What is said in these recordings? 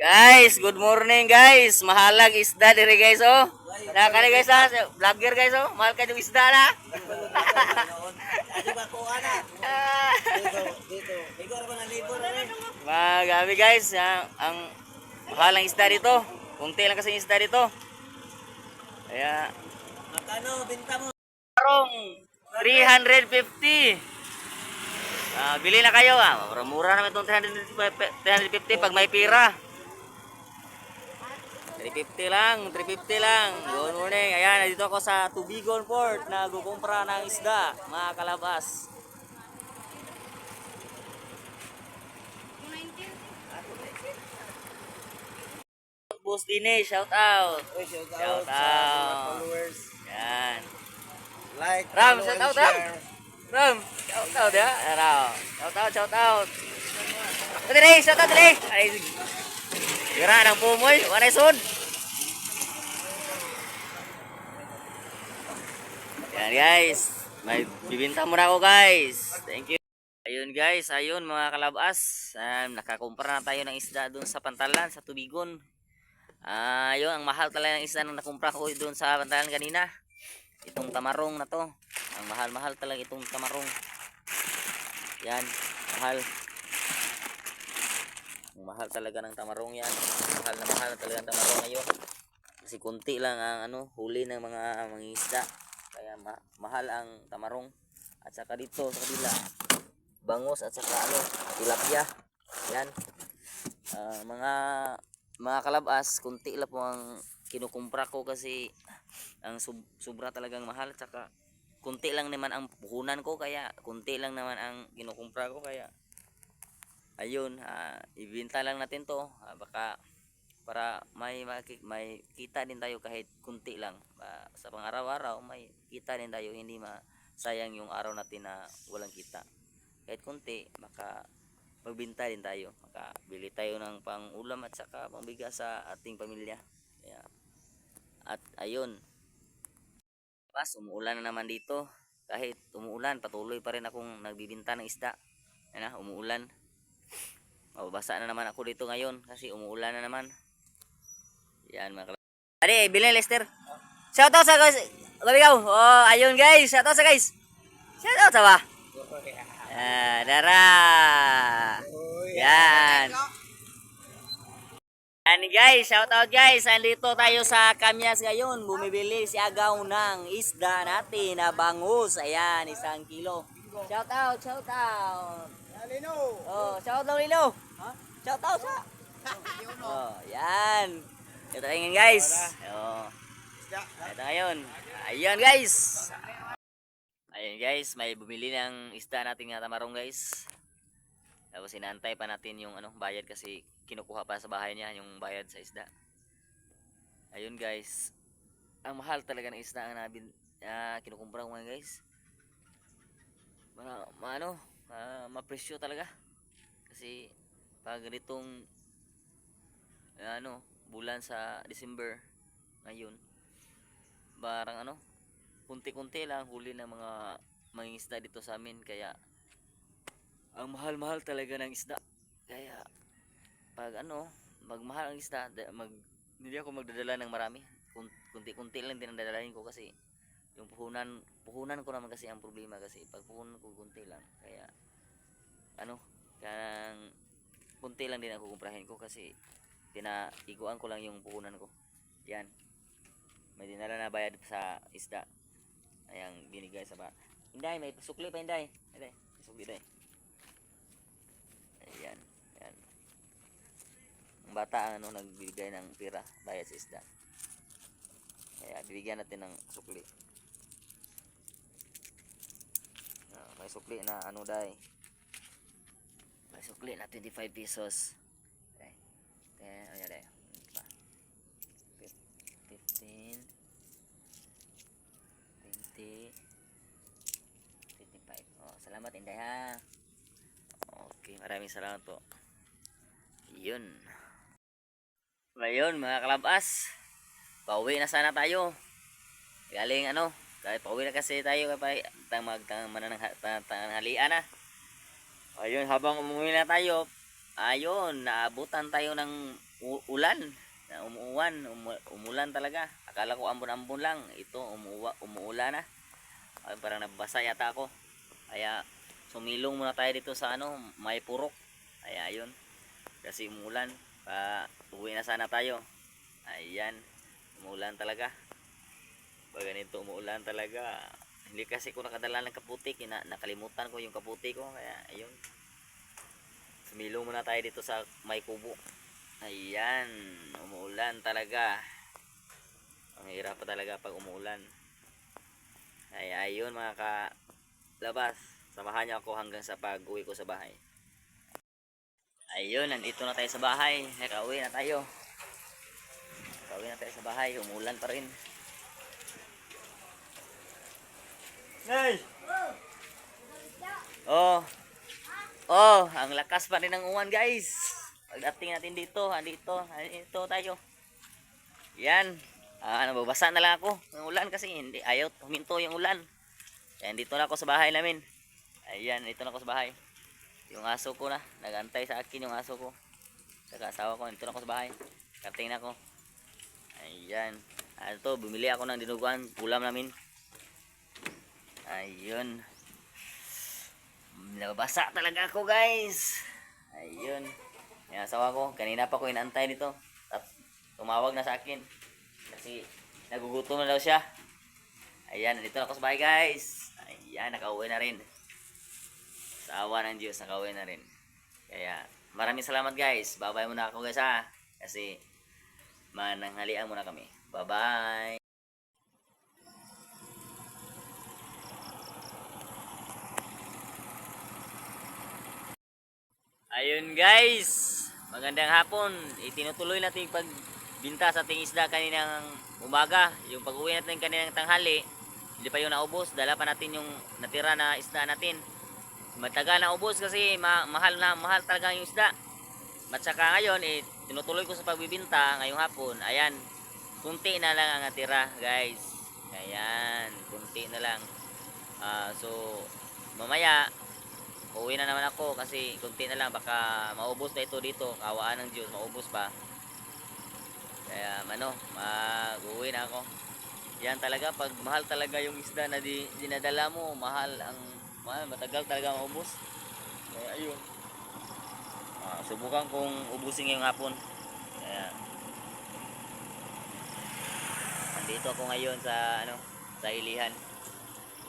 Guys, good morning guys. Mahalag isda diri guys oh. Na kani guys ha, vlogger guys oh. Mahal ka yung isda na. Magabi guys, ang mahal ang isda dito. Kunti lang kasi yung isda dito. Kaya Magkano binta mo? parong 350. Bili na kayo mura-mura naman itong 350 pag may pira. 350 lang, 350 lang. Good morning. Ayan, nandito ako sa Tubigon Port. Nagkukumpra ng isda, mga kalabas. Boss Dine, shout out. Shout out. Yan. Like, Ram, follow, shout and out, Ram. share. Ram, shout out ya. Ram. Shout out, shout out. Dali, shout out dali. Ay, tira ng pumoy, wanay sud. Yan guys, may bibinta muna ako guys. Thank you. Ayun guys, ayun mga kalabas. Nakakumpara na tayo ng isda doon sa Pantalan, sa Tubigon. Ayun, ang mahal talaga ng isda nung nakumpara ko doon sa Pantalan kanina. Itong tamarong na to. Ang mahal-mahal talaga itong tamarong. Yan, mahal. Ang mahal talaga ng tamarong yan. Mahal na talaga ng tamarong ngayon. Kasi kunti lang ang huli ng mga isda. Kaya mahal ang tamarong. At saka dito sa kabila, bangus at saka tilapia. Yan. Mga kalabas, kunti lang po ang kinukumpra ko kasi ang sobra talagang mahal. At saka kunti lang naman ang puhunan ko, kaya kunti lang naman ang kinukumpra ko, kaya ayun, ibenta lang natin to. Baka para may kita din tayo kahit kunti lang. Sa pang-araw-araw may kita din tayo, hindi masayang yung araw natin na walang kita. Kahit kunti, maka magbenta din tayo, makabili tayo ng pang-ulam at saka pangbigas sa ating pamilya. Kaya, at ayun, umuulan na naman dito. Kahit umuulan, patuloy pa rin akong nagbibenta ng isda. Yan umuulan. Mababasa na naman ako dito ngayon kasi umuulan na naman. Yan mga kalabas. Adi, bilhin Lester. Shoutout sa guys. Gabigaw. Oh, ayun guys. Shoutout sa guys. Shoutout sa ba? Dara. Yan. Yan guys, shoutout guys. Andito tayo sa Kamyas ngayon. Bumibili si Agaw ng isda natin na bangus. Ayan, 1 kilo. Shoutout, shoutout. Lino. Oh, shoutout Lino. Shoutout sa. Oh, yan. Ito ngayon guys. Oh. Ito ngayon. Ayan guys. Ayan guys, may bumili ng isda natin nga tamarong guys. Tapos inaantay pa natin yung bayad kasi kinukuha pa sa bahay niya yung bayad sa isda. Ayun guys. Ang mahal talaga ng isda ang kinukumpara ko ngayon guys. Mapresyo talaga. Kasi pag ganitong bulan sa December ngayon, barang kunti-kunti lang huli ng mga isda dito sa amin, kaya ang mahal-mahal talaga ng isda. Kaya pag magmahal ang isda, hindi ako magdadala ng marami. Kunti-kunti lang din ang dadalhin ko kasi yung puhunan ko naman kasi ang problema, kasi pag puhunan ko kunti lang, kaya kaya kunti lang din ang kukumprahin ko kasi pinaiguan ko lang yung puhunan ko. Yan, may dinala na bayad sa isda. Ayang binigay sa Inday, may sukli pa Inday. Inday, sukli Inday. Ayan, ayan. Ang bata ang nagbibigay ng pira bayad sa isda. Kaya bibigyan natin ng sukli. May sukli na Day. May sukli na 25 pesos. Okay. Ayan Day. 15 20 25. Oh, salamat Inday ha. Okay, maraming salamat po. Yun. Ngayon mga kalabas, pauwi na sana tayo. Galing dahil pauwi na kasi tayo kapag magtanghalian na. Ayun, habang umuwi na tayo, ayun, naabutan tayo ng ulan. Na umulan talaga. Akala ko ambon-ambon lang. Ito, umuulan na. Ay, parang nabasa yata ako. Kaya, sumilong muna tayo dito sa may purok. Kaya, ayun. Kasi umulan. Uwi na sana tayo. Ayan. Umulan talaga. Pag ganito umuulan talaga. Hindi kasi ko nakadala ng kaputi. Nakalimutan ko yung kaputi ko. Kaya, ayun. Sumilong muna tayo dito sa may kubo. Ayan, umuulan talaga. Ang hirap pa talaga pag umuulan. Ay, ayun mga kalabas. Samahan niyo ako hanggang sa pag-uwi ko sa bahay. Ayun, nandito na tayo sa bahay. Nakauwi na tayo. Nakauwi na tayo sa bahay. Umuulan pa rin. Hey! Oh. Oh, ang lakas pa rin ng uwan, guys. Pagdating natin dito tayo. Yan. Nababasa na lang ako ng ulan kasi hindi ayaw huminto yung ulan. Kaya dito na ako sa bahay namin. Ayan, dito na ako sa bahay. Yung aso ko na, nagantay sa akin yung aso ko. Saka asawa ko, dito na ako sa bahay. Kating na ako. Ayan. Bumili ako ng dinuguan, ulam namin. Ayun. Nababasa talaga ako, guys. Ayun. Yung asawa ko, kanina pa ko inaantay nito. Tumawag na sa akin. Kasi nagugutom na daw siya. Ayan, nandito na ako sa bahay, guys. Ayan, nakauwi na rin. Sa awa ng Diyos, nakauwi na rin. Kaya, maraming salamat, guys. Bye-bye muna ako, guys, ha. Kasi, mananghalian muna kami. Bye-bye. Ayun, guys. Magandang hapon. Itinutuloy natin yung pagbinta sa ating isda kaninang umaga. Yung pag-uwi natin kaninang tanghali, hindi pa yung naubos. Dala pa natin yung natira na isda natin. Matagal na ubos kasi mahal talaga yung isda. At saka ngayon, tinutuloy ko sa pagbibinta ngayong hapon. Ayan, kunti na lang ang natira, guys. Ayan, kunti na lang. So, mamaya, uwi na naman ako kasi kunti na lang, baka maubos pa ito dito, kawaan ng Diyos, maubos pa. Kaya mag-uwi na ako. Yan talaga, pag mahal talaga yung isda na dinadala mo, mahal, matagal talaga maubos. Kaya ayun, subukan kong ubusin ngayong hapon. Kaya nandito ako ngayon sa sa ilihan.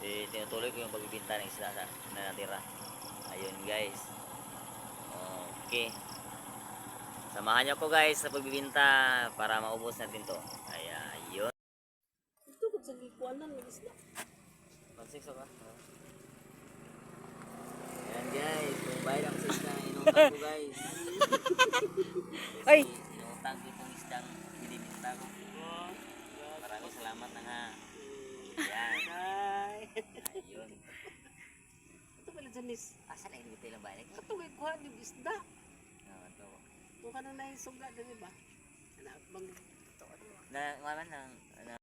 Tinutuloy ko yung pagbibinta ng isda na natira. Ayun, guys. Okay. Samahan niyo ako, guys, sa pagbibinta para maubos natin to. Kaya, ayun. Ito kung sa gikuanan ng isda. Pansikso ka. Ayan, guys. Kung bayad ako sa isda, inutang ko, guys. Ay! Inutang ko itong isdang binibinta ko. Maraming salamat na nga. Ayan. Ay! Ayun. Ito pala Janis. Asa na inibita ilang bayan? Katungay kuha yung isda. Ito. Kung ka na yung suga, di ba? Anak, bang ito. Na, ng